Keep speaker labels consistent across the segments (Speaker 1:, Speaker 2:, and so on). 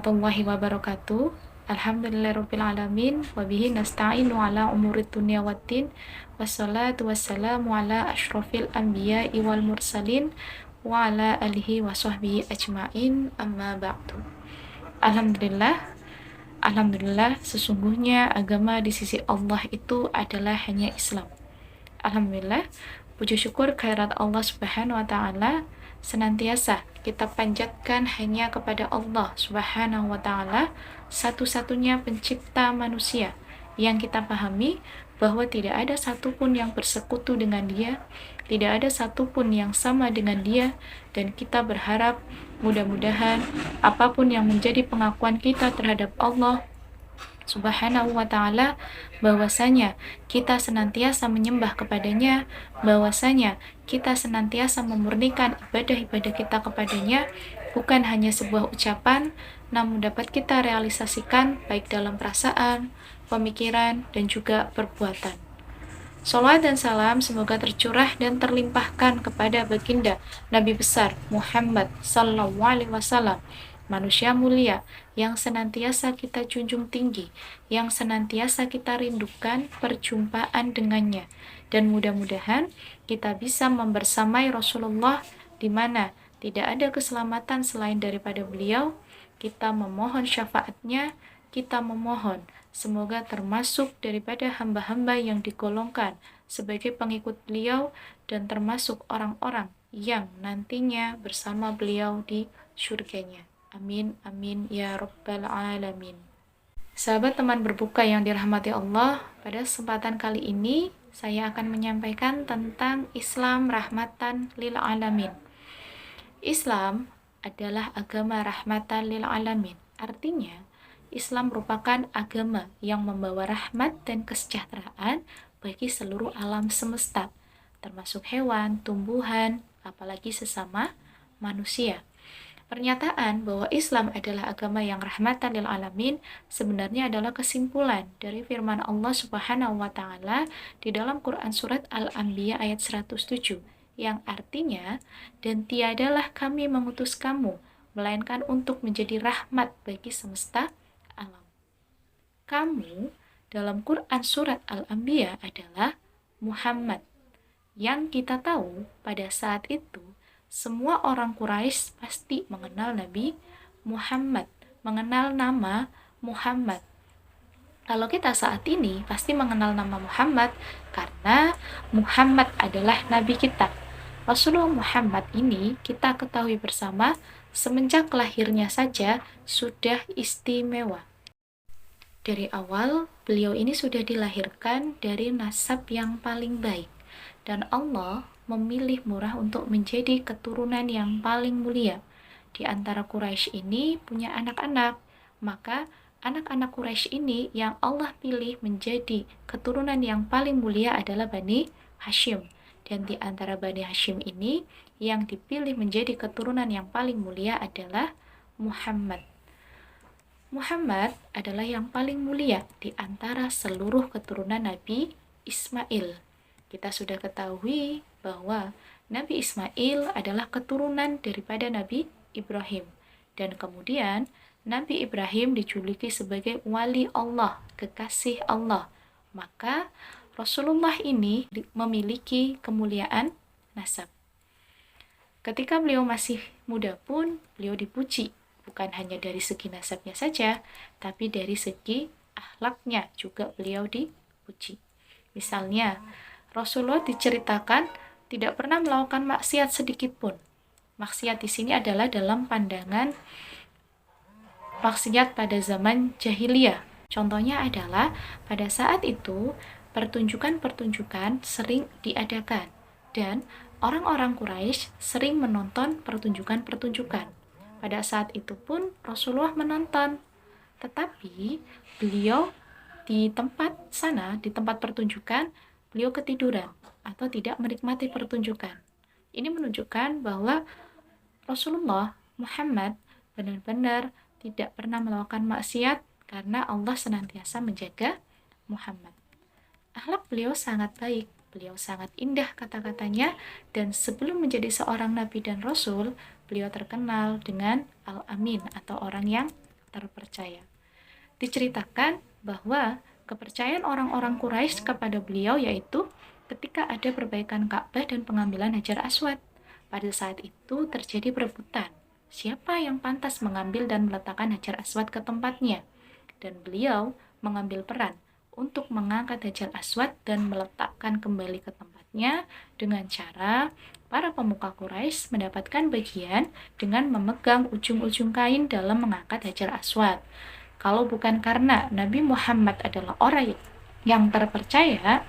Speaker 1: warahmatullahi wabarakatuh. Alhamdulillahirabbil alamin wa bihi nasta'inu ala umurid dunya waddin. Wassalatu wassalamu ala asyrofil anbiya'i wal mursalin wa ala alihi wa sahbihi ajmain, amma ba'du. Alhamdulillah, sesungguhnya agama di sisi Allah itu adalah hanya Islam. Alhamdulillah, puji syukur kehadirat Allah Subhanahu wa taala senantiasa kita panjatkan hanya kepada Allah Subhanahu wa taala, satu-satunya pencipta manusia, yang kita pahami bahwa tidak ada satupun yang bersekutu dengan Dia, tidak ada satupun yang sama dengan Dia, dan kita berharap mudah-mudahan apapun yang menjadi pengakuan kita terhadap Allah Subhanahu wa ta'ala, bahwasanya kita senantiasa menyembah kepadanya, bahwasanya kita senantiasa memurnikan ibadah-ibadah kita kepadanya, bukan hanya sebuah ucapan, namun dapat kita realisasikan baik dalam perasaan, pemikiran, dan juga perbuatan. Salawat dan salam semoga tercurah dan terlimpahkan kepada baginda Nabi besar Muhammad sallallahu alaihi wasallam, manusia mulia yang senantiasa kita junjung tinggi, yang senantiasa kita rindukan perjumpaan dengannya, dan mudah-mudahan kita bisa membersamai Rasulullah di mana tidak ada keselamatan selain daripada beliau. Kita memohon syafaatnya, kita memohon semoga termasuk daripada hamba-hamba yang digolongkan sebagai pengikut beliau dan termasuk orang-orang yang nantinya bersama beliau di surganya. Amin, amin, ya rabbal alamin. Sahabat teman berbuka yang dirahmati Allah, pada kesempatan kali ini saya akan menyampaikan tentang Islam rahmatan lil alamin. Islam adalah agama rahmatan lil alamin. Artinya, Islam merupakan agama yang membawa rahmat dan kesejahteraan bagi seluruh alam semesta, termasuk hewan, tumbuhan, apalagi sesama manusia. Pernyataan bahwa Islam adalah agama yang rahmatan lil alamin sebenarnya adalah kesimpulan dari firman Allah Subhanahu wa taala di dalam Quran surat Al-Anbiya ayat 107, yang artinya, dan tiadalah kami mengutus kamu melainkan untuk menjadi rahmat bagi semesta alam. Kamu dalam Quran surat Al-Anbiya adalah Muhammad, yang kita tahu pada saat itu semua orang Quraisy pasti mengenal Nabi Muhammad, mengenal nama Muhammad. Kalau kita saat ini pasti mengenal nama Muhammad karena Muhammad adalah Nabi kita. Rasulullah Muhammad ini kita ketahui bersama semenjak lahirnya saja sudah istimewa. Dari awal beliau ini sudah dilahirkan dari nasab yang paling baik, dan Allah memilih murah untuk menjadi keturunan yang paling mulia. Di antara Quraisy ini punya anak-anak, maka anak-anak Quraisy ini yang Allah pilih menjadi keturunan yang paling mulia adalah Bani Hashim. Dan di antara Bani Hashim ini yang dipilih menjadi keturunan yang paling mulia adalah Muhammad. Muhammad adalah yang paling mulia di antara seluruh keturunan Nabi Ismail. Kita sudah ketahui bahwa Nabi Ismail adalah keturunan daripada Nabi Ibrahim. Dan kemudian Nabi Ibrahim dijuluki sebagai wali Allah, kekasih Allah. Maka Rasulullah ini memiliki kemuliaan nasab. Ketika beliau masih muda pun beliau dipuji, bukan hanya dari segi nasabnya saja, tapi dari segi akhlaknya juga beliau dipuji. Misalnya, Rasulullah diceritakan tidak pernah melakukan maksiat sedikit pun. Maksiat di sini adalah dalam pandangan maksiat pada zaman jahiliyah. Contohnya adalah pada saat itu pertunjukan-pertunjukan sering diadakan dan orang-orang Quraisy sering menonton pertunjukan-pertunjukan. Pada saat itu pun Rasulullah menonton, tetapi beliau di tempat sana, di tempat pertunjukan, beliau ketiduran atau tidak menikmati pertunjukan. Ini menunjukkan bahwa Rasulullah Muhammad benar-benar tidak pernah melakukan maksiat karena Allah senantiasa menjaga Muhammad. Akhlak beliau sangat baik, beliau sangat indah kata-katanya, dan sebelum menjadi seorang nabi dan rasul, beliau terkenal dengan Al-Amin atau orang yang terpercaya. Diceritakan bahwa kepercayaan orang-orang Quraisy kepada beliau yaitu ketika ada perbaikan Ka'bah dan pengambilan Hajar Aswad. Pada saat itu terjadi perebutan. Siapa yang pantas mengambil dan meletakkan Hajar Aswad ke tempatnya? Dan beliau mengambil peran untuk mengangkat Hajar Aswad dan meletakkan kembali ke tempatnya dengan cara para pemuka Quraisy mendapatkan bagian dengan memegang ujung-ujung kain dalam mengangkat Hajar Aswad. Kalau bukan karena Nabi Muhammad adalah orang yang terpercaya,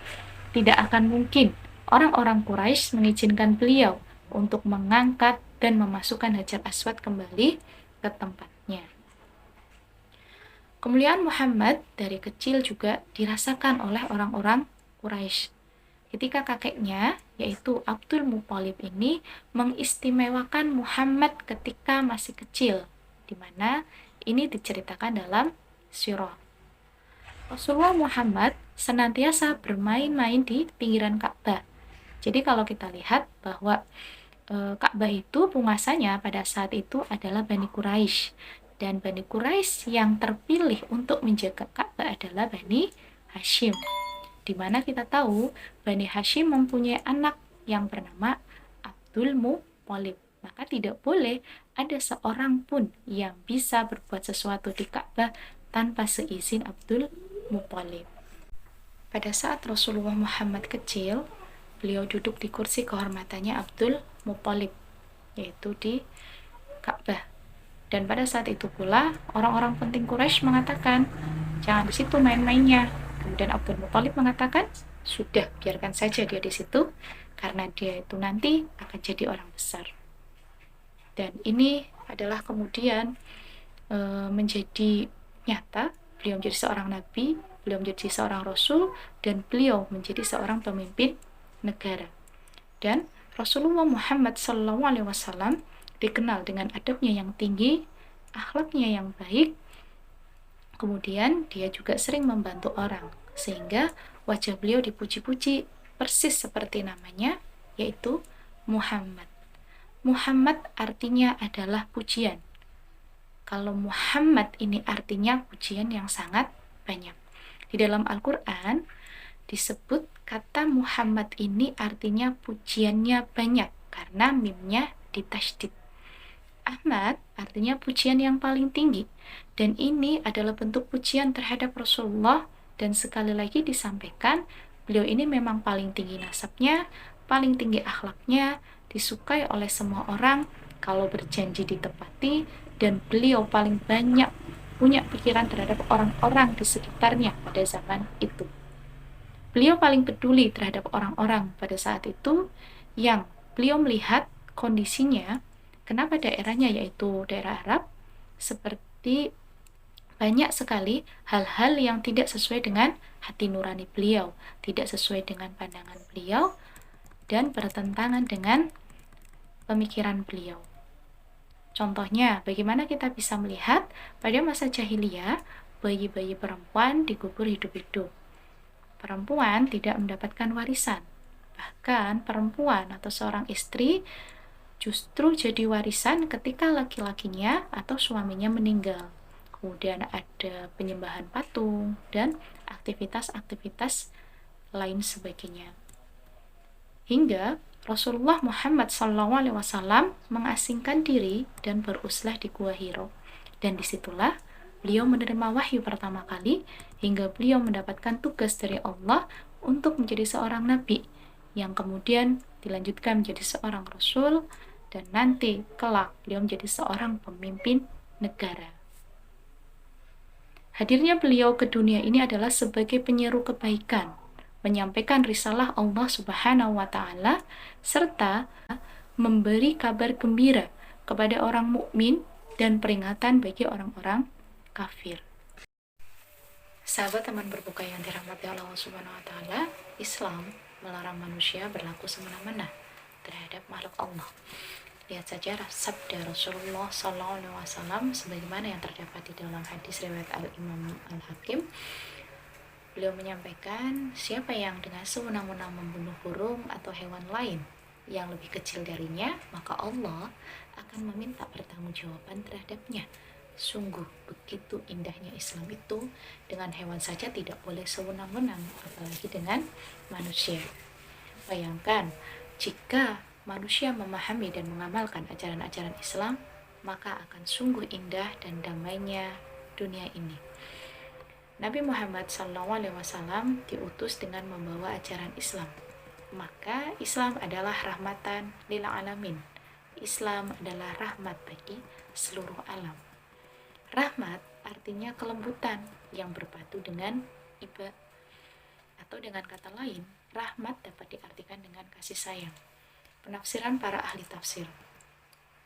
Speaker 1: tidak akan mungkin orang-orang Quraisy mengizinkan beliau untuk mengangkat dan memasukkan Hajar Aswad kembali ke tempatnya. Kemuliaan Muhammad dari kecil juga dirasakan oleh orang-orang Quraisy. Ketika kakeknya, yaitu Abdul Muthalib ini, mengistimewakan Muhammad ketika masih kecil, di mana ini diceritakan dalam sirah. Rasulullah Muhammad senantiasa bermain-main di pinggiran Ka'bah. Jadi kalau kita lihat bahwa Ka'bah itu penguasanya pada saat itu adalah Bani Quraisy. Dan Bani Quraisy yang terpilih untuk menjaga Ka'bah adalah Bani Hashim. Di mana kita tahu Bani Hashim mempunyai anak yang bernama Abdul Muthalib. Maka tidak boleh ada seorang pun yang bisa berbuat sesuatu di Ka'bah tanpa seizin Abdul Muthalib. Pada saat Rasulullah Muhammad kecil, beliau duduk di kursi kehormatannya Abdul Muthalib, yaitu di Ka'bah. Dan pada saat itu pula, orang-orang penting Quraisy mengatakan, jangan di situ main-mainnya. Kemudian Abdul Muthalib mengatakan, sudah, biarkan saja dia di situ, karena dia itu nanti akan jadi orang besar. Dan ini adalah kemudian menjadi nyata, beliau menjadi seorang nabi, beliau menjadi seorang rasul, dan beliau menjadi seorang pemimpin negara. Dan Rasulullah Muhammad SAW dikenal dengan adabnya yang tinggi, akhlaknya yang baik, kemudian dia juga sering membantu orang, sehingga wajah beliau dipuji-puji persis seperti namanya, yaitu Muhammad. Muhammad artinya adalah pujian. Kalau Muhammad ini artinya pujian yang sangat banyak. Di dalam Al-Quran disebut kata Muhammad ini artinya pujiannya banyak karena mimnya ditasydid. Ahmad artinya pujian yang paling tinggi, dan ini adalah bentuk pujian terhadap Rasulullah. Dan sekali lagi disampaikan, beliau ini memang paling tinggi nasabnya, paling tinggi akhlaknya, disukai oleh semua orang, kalau berjanji ditepati, dan beliau paling banyak punya pikiran terhadap orang-orang di sekitarnya pada zaman itu. Beliau paling peduli terhadap orang-orang pada saat itu, yang beliau melihat kondisinya, kenapa daerahnya yaitu daerah Arab, seperti banyak sekali hal-hal yang tidak sesuai dengan hati nurani beliau, tidak sesuai dengan pandangan beliau, dan bertentangan dengan pemikiran beliau. Contohnya, bagaimana kita bisa melihat pada masa jahiliyah, bayi-bayi perempuan dikubur hidup-hidup. Perempuan tidak mendapatkan warisan. Bahkan perempuan atau seorang istri justru jadi warisan ketika laki-lakinya atau suaminya meninggal. Kemudian ada penyembahan patung dan aktivitas-aktivitas lain sebagainya. Hingga Rasulullah Muhammad SAW mengasingkan diri dan beruslah di Gua Hiro. Dan disitulah beliau menerima wahyu pertama kali, hingga beliau mendapatkan tugas dari Allah untuk menjadi seorang nabi, yang kemudian dilanjutkan menjadi seorang rasul, dan nanti kelak beliau menjadi seorang pemimpin negara. Hadirnya beliau ke dunia ini adalah sebagai penyeru kebaikan, menyampaikan risalah Allah Subhanahu wa Ta'ala, serta memberi kabar gembira kepada orang mukmin dan peringatan bagi orang-orang kafir. Sahabat teman berbuka yang dirahmati Allah Subhanahu wa Ta'ala, Islam melarang manusia berlaku semena-mena terhadap makhluk Allah. Lihat saja sabda Rasulullah SAW sebagaimana yang terdapat di dalam hadis riwayat Al-Imam Al-Hakim. Beliau menyampaikan, siapa yang dengan sewenang-wenang membunuh burung atau hewan lain yang lebih kecil darinya, maka Allah akan meminta pertanggungjawaban terhadapnya. Sungguh begitu indahnya Islam itu, dengan hewan saja tidak boleh sewenang-wenang, apalagi dengan manusia. Bayangkan, jika manusia memahami dan mengamalkan ajaran-ajaran Islam, maka akan sungguh indah dan damainya dunia ini. Nabi Muhammad SAW diutus dengan membawa ajaran Islam. Maka Islam adalah rahmatan lil alamin. Islam adalah rahmat bagi seluruh alam. Rahmat artinya kelembutan yang berpadu dengan ibadah. Atau dengan kata lain, rahmat dapat diartikan dengan kasih sayang. Penafsiran para ahli tafsir.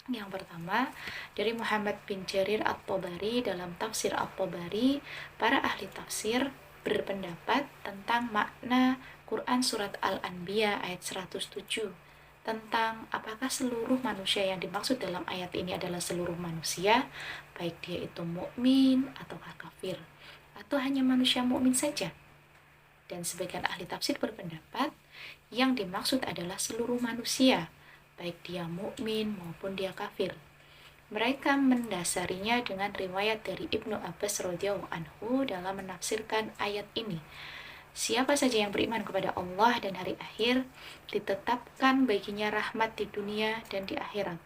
Speaker 1: Yang pertama, dari Muhammad bin Jarir At-Tabari dalam tafsir At-Tabari, para ahli tafsir berpendapat tentang makna Quran Surat Al-Anbiya ayat 107, tentang apakah seluruh manusia yang dimaksud dalam ayat ini adalah seluruh manusia, baik dia itu mukmin ataukah kafir, atau hanya manusia mukmin saja. Dan sebagian ahli tafsir berpendapat yang dimaksud adalah seluruh manusia, baik dia mukmin maupun dia kafir. Mereka mendasarinya dengan riwayat dari Ibnu Abbas radhiyallahu anhu dalam menafsirkan ayat ini. Siapa saja yang beriman kepada Allah dan hari akhir, ditetapkan baginya rahmat di dunia dan di akhirat.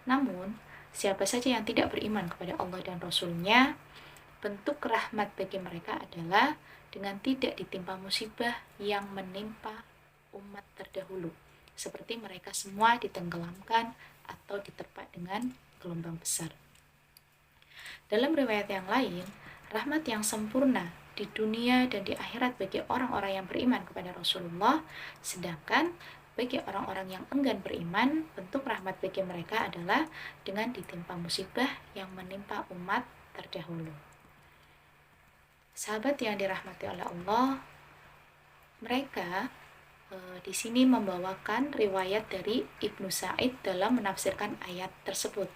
Speaker 1: Namun, siapa saja yang tidak beriman kepada Allah dan Rasul-Nya, bentuk rahmat bagi mereka adalah dengan tidak ditimpa musibah yang menimpa umat terdahulu, seperti mereka semua ditenggelamkan atau diterpa dengan gelombang besar. Dalam riwayat yang lain, rahmat yang sempurna di dunia dan di akhirat bagi orang-orang yang beriman kepada Rasulullah, sedangkan bagi orang-orang yang enggan beriman, bentuk rahmat bagi mereka adalah dengan ditimpa musibah yang menimpa umat terdahulu. Sahabat yang dirahmati oleh Allah, mereka di sini membawakan riwayat dari Ibnu Sa'id dalam menafsirkan ayat tersebut.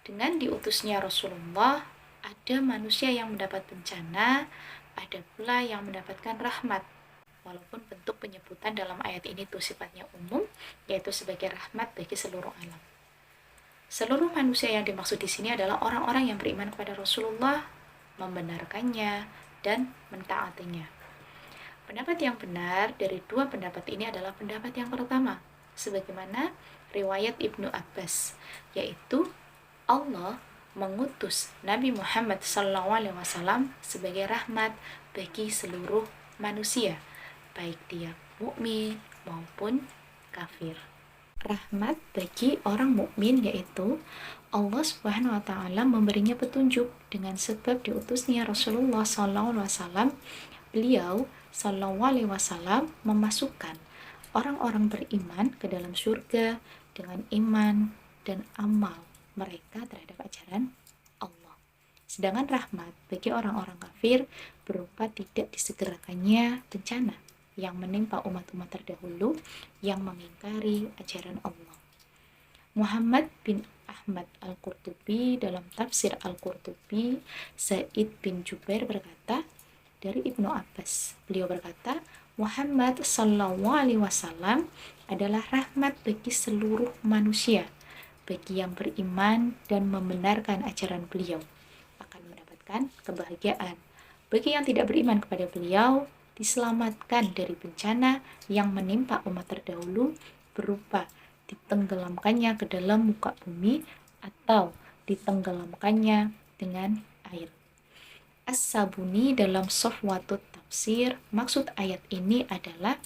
Speaker 1: Dengan diutusnya Rasulullah, ada manusia yang mendapat bencana, ada pula yang mendapatkan rahmat. Walaupun bentuk penyebutan dalam ayat ini itu sifatnya umum, yaitu sebagai rahmat bagi seluruh alam. Seluruh manusia yang dimaksud di sini adalah orang-orang yang beriman kepada Rasulullah, membenarkannya, dan mentaatinya. Pendapat yang benar dari dua pendapat ini adalah pendapat yang pertama, sebagaimana riwayat Ibnu Abbas, yaitu Allah mengutus Nabi Muhammad SAW sebagai rahmat bagi seluruh manusia, baik dia mukmin maupun kafir. Rahmat bagi orang mukmin yaitu Allah Subhanahu wa taala memberinya petunjuk dengan sebab diutusnya Rasulullah SAW. Beliau SAW memasukkan orang-orang beriman ke dalam surga dengan iman dan amal mereka terhadap ajaran Allah. Sedangkan rahmat bagi orang-orang kafir berupa tidak disegerakannya bencana yang menimpa umat-umat terdahulu yang mengingkari ajaran Allah. Muhammad bin Ahmad Al-Qurtubi dalam tafsir Al-Qurtubi, Sa'id bin Jubair berkata dari Ibnu Abbas, beliau berkata, Muhammad SAW adalah rahmat bagi seluruh manusia, bagi yang beriman dan membenarkan ajaran beliau akan mendapatkan kebahagiaan. Bagi yang tidak beriman kepada beliau, diselamatkan dari bencana yang menimpa umat terdahulu berupa ditenggelamkannya ke dalam muka bumi atau ditenggelamkannya dengan air. As-Sabuni dalam Safwatut Tafsir, maksud ayat ini adalah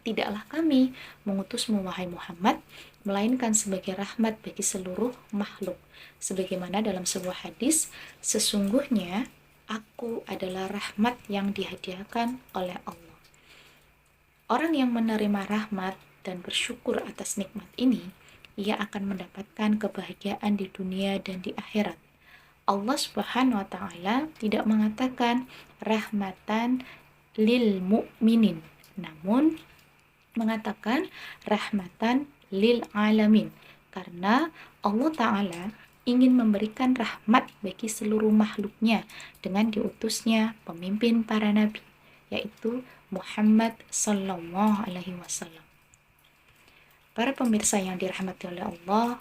Speaker 1: tidaklah kami mengutusmu wahai Muhammad melainkan sebagai rahmat bagi seluruh makhluk, sebagaimana dalam sebuah hadis, sesungguhnya aku adalah rahmat yang dihadiahkan oleh Allah. Orang yang menerima rahmat dan bersyukur atas nikmat ini, ia akan mendapatkan kebahagiaan di dunia dan di akhirat. Allah Subhanahu wa taala tidak mengatakan rahmatan lil mu'minin, namun mengatakan rahmatan lil alamin, karena Allah taala ingin memberikan rahmat bagi seluruh makhluknya dengan diutusnya pemimpin para nabi, yaitu Muhammad sallallahu alaihi wasallam. Para pemirsa yang dirahmati oleh Allah,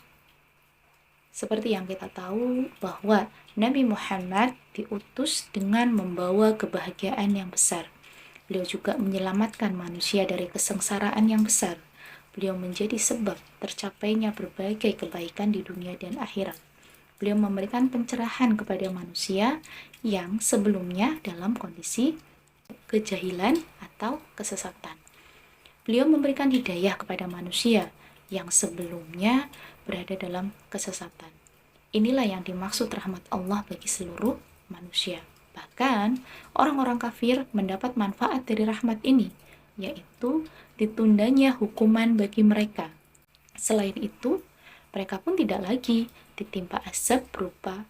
Speaker 1: Seperti yang kita tahu bahwa Nabi Muhammad diutus dengan membawa kebahagiaan yang besar. Beliau juga menyelamatkan manusia dari kesengsaraan yang besar. Beliau menjadi sebab tercapainya berbagai kebaikan di dunia dan akhirat. Beliau memberikan pencerahan kepada manusia yang sebelumnya dalam kondisi kejahilan atau kesesatan. Beliau memberikan hidayah kepada manusia yang sebelumnya berada dalam kesesatan. Inilah yang dimaksud rahmat Allah bagi seluruh manusia. Bahkan, orang-orang kafir mendapat manfaat dari rahmat ini, yaitu ditundanya hukuman bagi mereka. Selain itu, mereka pun tidak lagi ditimpa azab berupa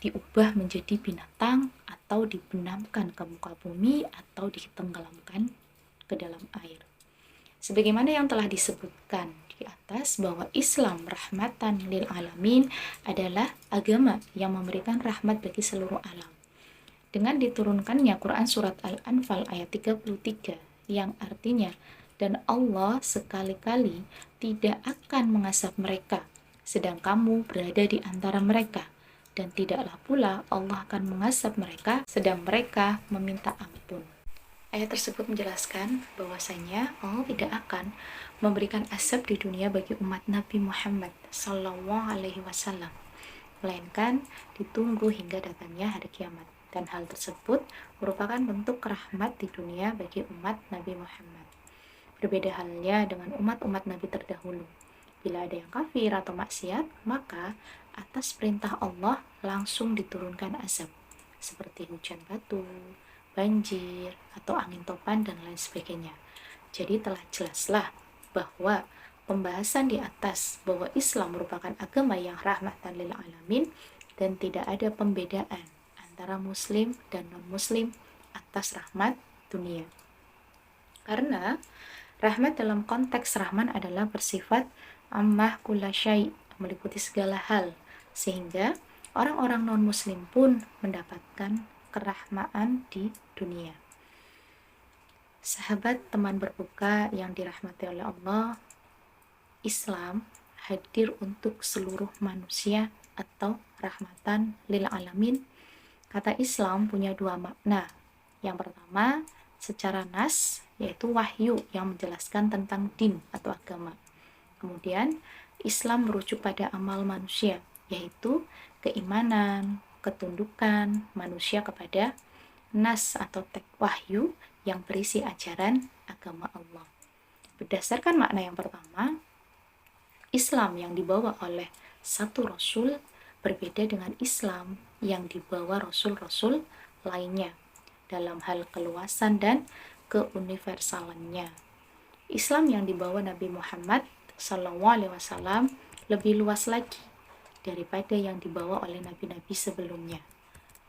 Speaker 1: diubah menjadi binatang atau dibenamkan ke muka bumi atau ditenggelamkan ke dalam air. Sebagaimana yang telah disebutkan di atas bahwa Islam rahmatan lil alamin adalah agama yang memberikan rahmat bagi seluruh alam. Dengan diturunkannya Quran surat Al-Anfal ayat 33 yang artinya dan Allah sekali-kali tidak akan mengazab mereka sedang kamu berada di antara mereka, dan tidaklah pula Allah akan mengazab mereka sedang mereka meminta ampun. Ayat tersebut menjelaskan bahwasanya Allah tidak akan memberikan azab di dunia bagi umat Nabi Muhammad Sallallahu Alaihi Wasallam, melainkan ditunggu hingga datangnya hari kiamat. Dan hal tersebut merupakan bentuk rahmat di dunia bagi umat Nabi Muhammad. Berbeda halnya dengan umat-umat Nabi terdahulu. Bila ada yang kafir atau maksiat, maka atas perintah Allah langsung diturunkan azab, seperti hujan batu, banjir, atau angin topan, dan lain sebagainya. Jadi telah jelaslah bahwa pembahasan di atas bahwa Islam merupakan agama yang rahmatan lil alamin dan tidak ada pembedaan antara muslim dan non-muslim atas rahmat dunia. Karena rahmat dalam konteks rahman adalah bersifat ammah kulla syai', meliputi segala hal, sehingga orang-orang non-muslim pun mendapatkan kerahmaan di dunia. Sahabat teman berbuka yang dirahmati oleh Allah, Islam hadir untuk seluruh manusia atau rahmatan lil alamin. Kata Islam punya dua makna. Yang pertama, secara nas, yaitu wahyu yang menjelaskan tentang din atau agama. Kemudian, Islam merujuk pada amal manusia, yaitu keimanan, ketundukan manusia kepada nas atau teks wahyu yang berisi ajaran agama Allah. Berdasarkan makna yang pertama, Islam yang dibawa oleh satu Rasul berbeda dengan Islam yang dibawa Rasul-Rasul lainnya dalam hal keluasan dan keuniversalannya. Islam yang dibawa Nabi Muhammad SAW lebih luas lagi daripada yang dibawa oleh nabi-nabi sebelumnya.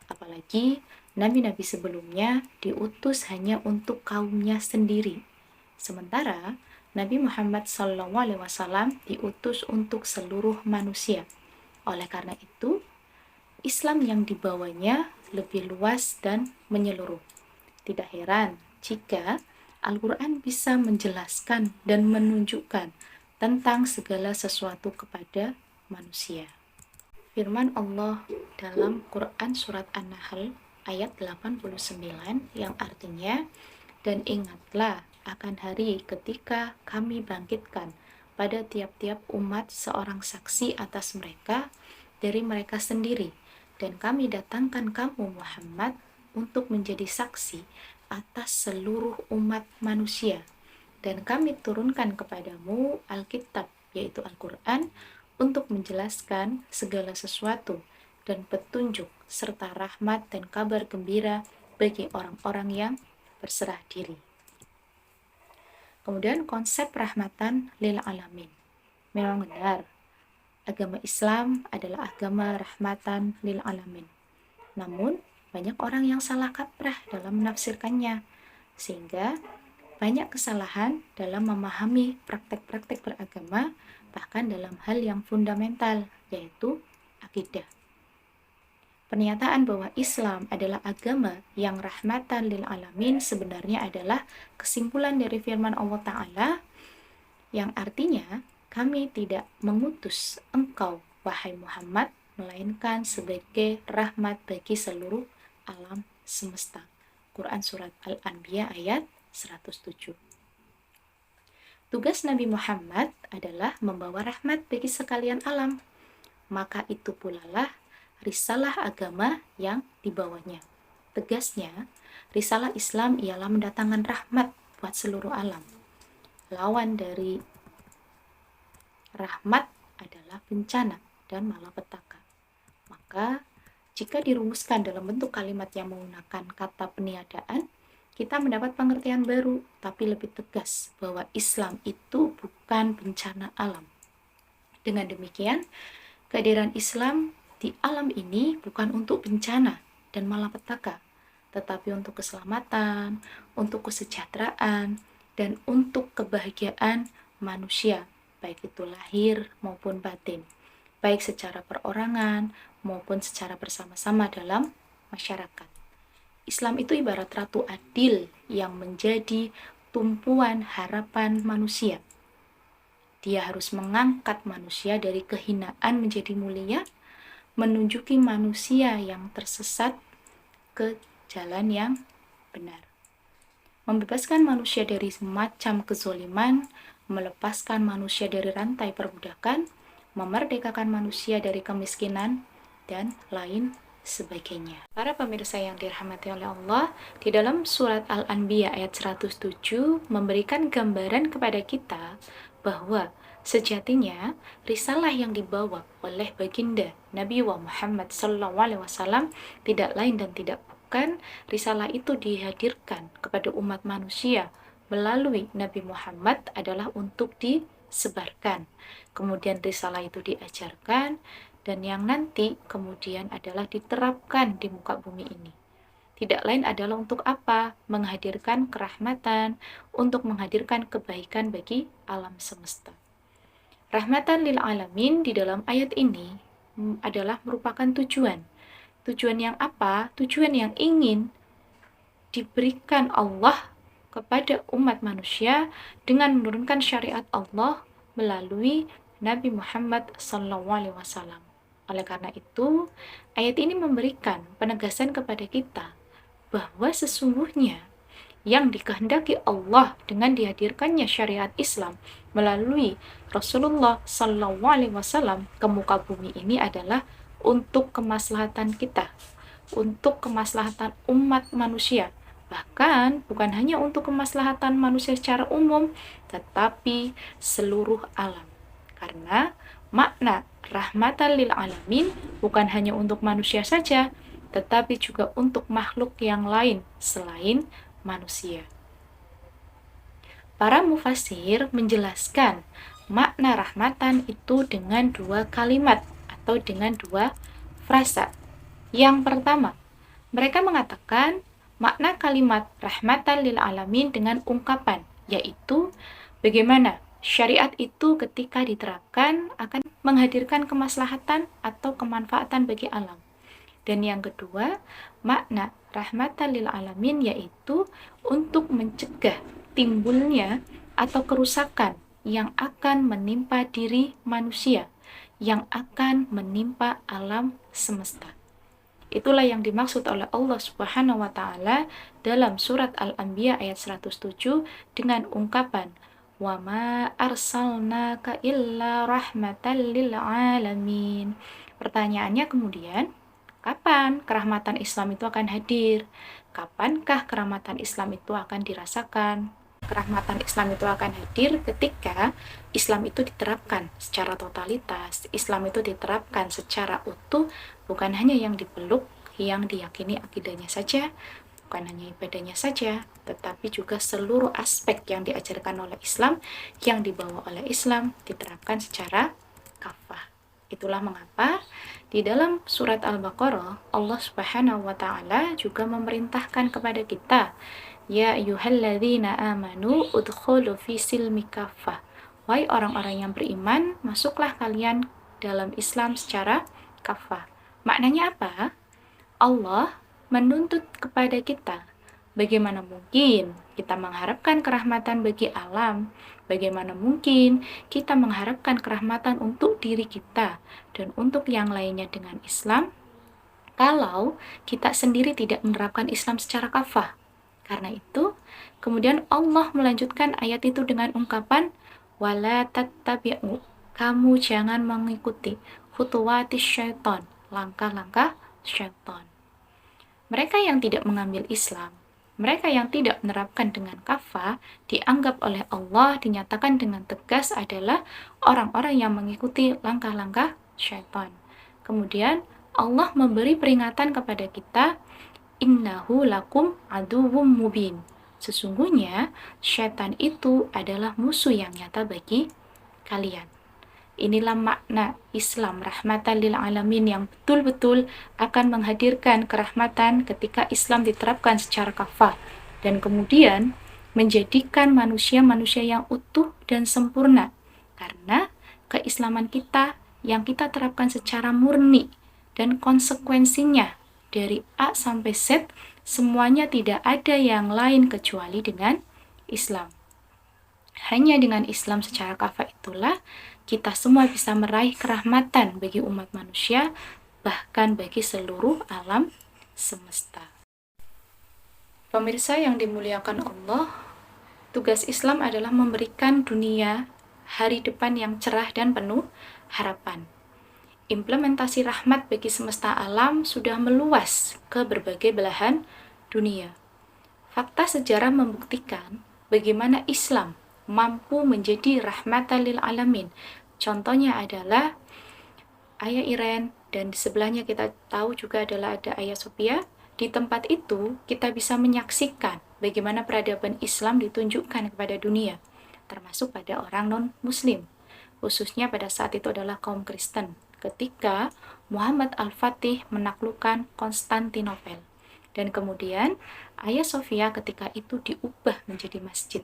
Speaker 1: Apalagi nabi-nabi sebelumnya diutus hanya untuk kaumnya sendiri. Sementara Nabi Muhammad SAW diutus untuk seluruh manusia. Oleh karena itu, Islam yang dibawanya lebih luas dan menyeluruh. Tidak heran jika Al-Quran bisa menjelaskan dan menunjukkan tentang segala sesuatu kepada manusia. Firman Allah dalam Quran surat An-Nahl ayat 89 yang artinya, dan ingatlah akan hari ketika kami bangkitkan pada tiap-tiap umat seorang saksi atas mereka dari mereka sendiri, dan kami datangkan kamu Muhammad untuk menjadi saksi atas seluruh umat manusia, dan kami turunkan kepadamu Alkitab, yaitu Al-Quran, untuk menjelaskan segala sesuatu dan petunjuk serta rahmat dan kabar gembira bagi orang-orang yang berserah diri. Kemudian konsep rahmatan lil alamin. Memang benar, agama Islam adalah agama rahmatan lil alamin. Namun, banyak orang yang salah kaprah dalam menafsirkannya, sehingga banyak kesalahan dalam memahami praktek-praktek beragama, bahkan dalam hal yang fundamental, yaitu akidah. Pernyataan bahwa Islam adalah agama yang rahmatan lil alamin sebenarnya adalah kesimpulan dari firman Allah Ta'ala yang artinya kami tidak mengutus engkau, wahai Muhammad, melainkan sebagai rahmat bagi seluruh alam semesta. Quran Surat Al-Anbiya ayat 107. Tugas Nabi Muhammad adalah membawa rahmat bagi sekalian alam. Maka itu pula lah risalah agama yang dibawanya. Tegasnya, risalah Islam ialah mendatangkan rahmat buat seluruh alam. Lawan dari rahmat adalah bencana dan malapetaka. Maka, jika dirumuskan dalam bentuk kalimat yang menggunakan kata peniadaan, kita mendapat pengertian baru, tapi lebih tegas bahwa Islam itu bukan bencana alam. Dengan demikian, kehadiran Islam di alam ini bukan untuk bencana dan malapetaka, tetapi untuk keselamatan, untuk kesejahteraan, dan untuk kebahagiaan manusia, baik itu lahir maupun batin, baik secara perorangan maupun secara bersama-sama dalam masyarakat. Islam itu ibarat ratu adil yang menjadi tumpuan harapan manusia. Dia harus mengangkat manusia dari kehinaan menjadi mulia, menunjuki manusia yang tersesat ke jalan yang benar. Membebaskan manusia dari semacam kezoliman, melepaskan manusia dari rantai perbudakan, memerdekakan manusia dari kemiskinan, dan lain sebagainya. Para pemirsa yang dirahmati oleh Allah, di dalam surat Al-Anbiya ayat 107 memberikan gambaran kepada kita bahwa sejatinya risalah yang dibawa oleh baginda Nabi Muhammad SAW tidak lain dan tidak bukan risalah itu dihadirkan kepada umat manusia melalui Nabi Muhammad adalah untuk disebarkan. Kemudian risalah itu diajarkan dan yang nanti kemudian adalah diterapkan di muka bumi ini. Tidak lain adalah untuk apa? Menghadirkan kerahmatan, untuk menghadirkan kebaikan bagi alam semesta. Rahmatan lil alamin di dalam ayat ini adalah merupakan tujuan. Tujuan yang apa? Tujuan yang ingin diberikan Allah kepada umat manusia dengan menurunkan syariat Allah melalui Nabi Muhammad SAW. Oleh karena itu, ayat ini memberikan penegasan kepada kita bahwa sesungguhnya yang dikehendaki Allah dengan dihadirkannya syariat Islam melalui Rasulullah SAW ke muka bumi ini adalah untuk kemaslahatan kita, untuk kemaslahatan umat manusia. Bahkan bukan hanya untuk kemaslahatan manusia secara umum, tetapi seluruh alam. Karena makna rahmatan lil alamin bukan hanya untuk manusia saja, tetapi juga untuk makhluk yang lain selain manusia. Para mufasir menjelaskan makna rahmatan itu dengan dua kalimat atau dengan dua frasa. Yang pertama, mereka mengatakan makna kalimat rahmatan lil alamin dengan ungkapan, yaitu bagaimana syariat itu ketika diterapkan akan menghadirkan kemaslahatan atau kemanfaatan bagi alam. Dan yang kedua, makna rahmatan lil alamin yaitu untuk mencegah timbulnya atau kerusakan yang akan menimpa diri manusia, yang akan menimpa alam semesta. Itulah yang dimaksud oleh Allah Subhanahu wa taala dalam surat Al-Anbiya ayat 107 dengan ungkapan wa ma arsalnaka illa rahmatan lil alamin. Pertanyaannya kemudian, kapan kerahmatan Islam itu akan hadir? Kapankah kerahmatan Islam itu akan dirasakan? Kerahmatan Islam itu akan hadir ketika Islam itu diterapkan secara totalitas, Islam itu diterapkan secara utuh, bukan hanya yang dipeluk, yang diyakini akidahnya saja, bukan hanya ibadahnya saja, tetapi juga seluruh aspek yang diajarkan oleh Islam, yang dibawa oleh Islam, diterapkan secara kafah. Itulah mengapa di dalam surat Al-Baqarah, Allah Subhanahu wa taala juga memerintahkan kepada kita, ya ayyuhalladzina amanu udkhulu fi silmi kafah. Wahai orang-orang yang beriman, masuklah kalian dalam Islam secara kafah. Maknanya apa? Allah menuntut kepada kita Bagaimana mungkin kita mengharapkan kerahmatan bagi alam? Bagaimana mungkin kita mengharapkan kerahmatan untuk diri kita dan untuk yang lainnya dengan Islam kalau kita sendiri tidak menerapkan Islam secara kafah? Karena itu, kemudian Allah melanjutkan ayat itu dengan ungkapan wala tattabi'u. Kamu jangan mengikuti khutuwatis syaitan, langkah-langkah syaitan. Mereka yang tidak mengambil Islam, mereka yang tidak menerapkan dengan kafah, dianggap oleh Allah dinyatakan dengan tegas adalah orang-orang yang mengikuti langkah-langkah syaitan. Kemudian Allah memberi peringatan kepada kita, innahu lakum aduwwum mubin. Sesungguhnya syaitan itu adalah musuh yang nyata bagi kalian. Inilah makna Islam rahmatan lil alamin yang betul-betul akan menghadirkan kerahmatan ketika Islam diterapkan secara kafah dan kemudian menjadikan manusia-manusia yang utuh dan sempurna. Karena keislaman kita yang kita terapkan secara murni dan konsekuensinya dari A sampai Z semuanya tidak ada yang lain kecuali dengan Islam. Hanya dengan Islam secara kafah itulah kita semua bisa meraih kerahmatan bagi umat manusia, bahkan bagi seluruh alam semesta. Pemirsa yang dimuliakan Allah, tugas Islam adalah memberikan dunia hari depan yang cerah dan penuh harapan. Implementasi rahmat bagi semesta alam sudah meluas ke berbagai belahan dunia. Fakta sejarah membuktikan bagaimana Islam mampu menjadi rahmatan lil alamin. Contohnya adalah Ayah Iren, dan di sebelahnya kita tahu juga adalah ada Ayah Sophia. Di tempat itu kita bisa menyaksikan bagaimana peradaban Islam ditunjukkan kepada dunia, termasuk pada orang non-muslim, khususnya pada saat itu adalah kaum Kristen, ketika Muhammad Al-Fatih menaklukkan Konstantinopel. Dan kemudian Ayah Sophia ketika itu diubah menjadi masjid.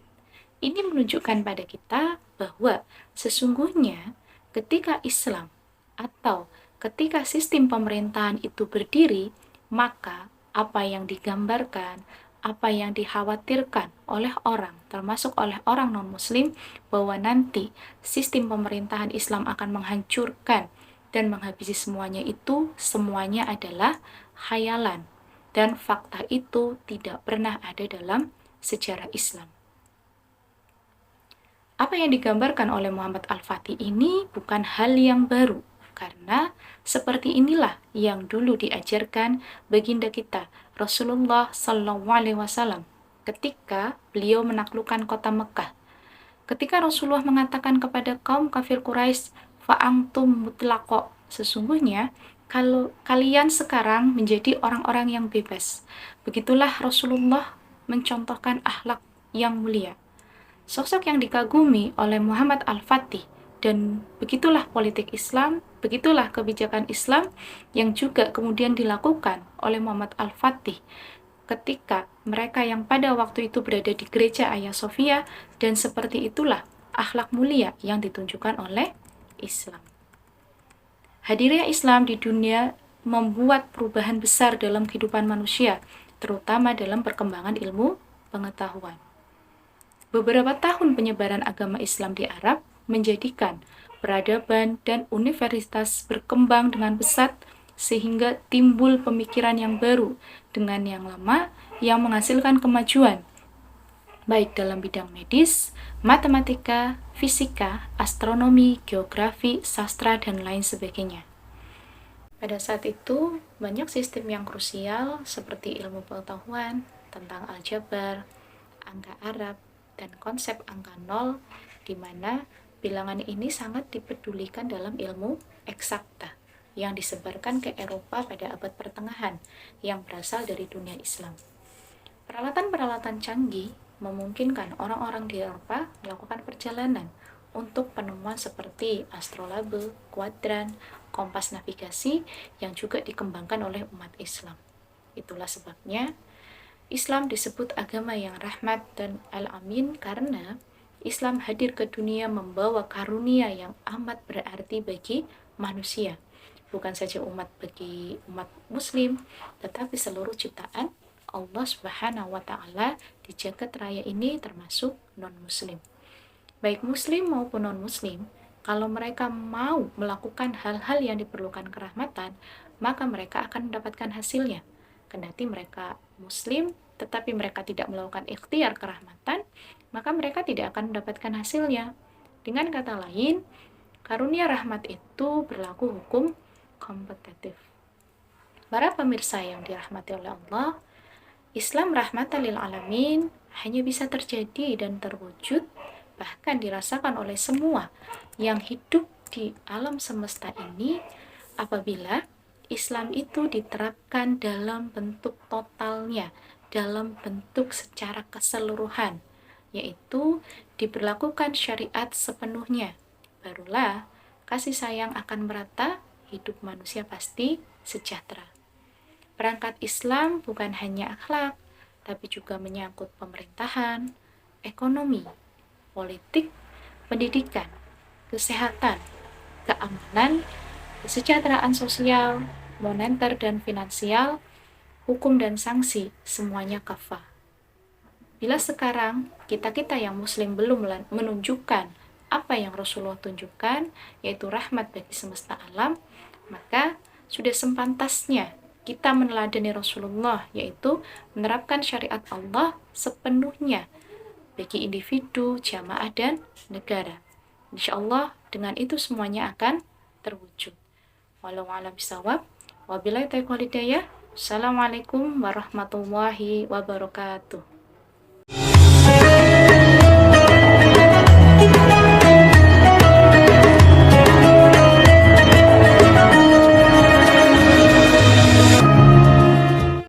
Speaker 1: Ini menunjukkan pada kita bahwa sesungguhnya ketika Islam atau ketika sistem pemerintahan itu berdiri, maka apa yang digambarkan, apa yang dikhawatirkan oleh orang, termasuk oleh orang non-muslim, bahwa nanti sistem pemerintahan Islam akan menghancurkan dan menghabisi semuanya itu, semuanya adalah khayalan. Dan fakta itu tidak pernah ada dalam sejarah Islam. Apa yang digambarkan oleh Muhammad Al-Fatih ini bukan hal yang baru, karena seperti inilah yang dulu diajarkan baginda kita Rasulullah SAW ketika beliau menaklukkan kota Mekah. Ketika Rasulullah mengatakan kepada kaum kafir Quraisy, fa'antum mutlaqo, sesungguhnya kalau kalian sekarang menjadi orang-orang yang bebas. Begitulah Rasulullah mencontohkan akhlak yang mulia. Sosok yang dikagumi oleh Muhammad Al-Fatih, dan begitulah politik Islam, begitulah kebijakan Islam yang juga kemudian dilakukan oleh Muhammad Al-Fatih ketika mereka yang pada waktu itu berada di gereja Hagia Sophia, dan seperti itulah akhlak mulia yang ditunjukkan oleh Islam. Hadirnya Islam di dunia membuat perubahan besar dalam kehidupan manusia, terutama dalam perkembangan ilmu pengetahuan. Beberapa tahun penyebaran agama Islam di Arab menjadikan peradaban dan universitas berkembang dengan pesat sehingga timbul pemikiran yang baru dengan yang lama yang menghasilkan kemajuan baik dalam bidang medis, matematika, fisika, astronomi, geografi, sastra, dan lain sebagainya. Pada saat itu, banyak sistem yang krusial seperti ilmu pengetahuan tentang aljabar, angka Arab, dan konsep angka nol, di mana bilangan ini sangat dipedulikan dalam ilmu eksakta yang disebarkan ke Eropa pada abad pertengahan yang berasal dari dunia Islam. Peralatan-peralatan canggih memungkinkan orang-orang di Eropa melakukan perjalanan untuk penemuan seperti astrolabe, kuadran, kompas navigasi yang juga dikembangkan oleh umat Islam. Itulah sebabnya Islam disebut agama yang rahmat dan al-amin karena Islam hadir ke dunia membawa karunia yang amat berarti bagi manusia. Bukan saja bagi umat muslim, tetapi seluruh ciptaan Allah Subhanahu wa Ta'ala di jagat raya ini termasuk non-Muslim. Baik Muslim maupun non-Muslim, kalau mereka mau melakukan hal-hal yang diperlukan kerahmatan, maka mereka akan mendapatkan hasilnya. Kendati mereka Muslim, tetapi mereka tidak melakukan ikhtiar kerahmatan, maka mereka tidak akan mendapatkan hasilnya. Dengan kata lain, karunia rahmat itu berlaku hukum kompetitif. Para pemirsa yang dirahmati oleh Allah, Islam rahmatan lil alamin hanya bisa terjadi dan terwujud, bahkan dirasakan oleh semua yang hidup di alam semesta ini apabila Islam itu diterapkan dalam bentuk totalnya, dalam bentuk secara keseluruhan, yaitu diberlakukan syariat sepenuhnya. Barulah kasih sayang akan merata, hidup manusia pasti sejahtera. Perangkat Islam bukan hanya akhlak, tapi juga menyangkut pemerintahan, ekonomi, politik, pendidikan, kesehatan, keamanan, kesejahteraan sosial, moneter dan finansial, hukum dan sanksi, semuanya kafah. Bila sekarang kita-kita yang Muslim belum menunjukkan apa yang Rasulullah tunjukkan, yaitu rahmat bagi semesta alam, maka sudah sepantasnya kita meneladani Rasulullah, yaitu menerapkan syariat Allah sepenuhnya bagi individu, jamaah, dan negara. Insya Allah dengan itu semuanya akan terwujud. Wallahu a'lam bishawab. Wabillahi taufiq wal hidayah. Assalamualaikum warahmatullahi wabarakatuh.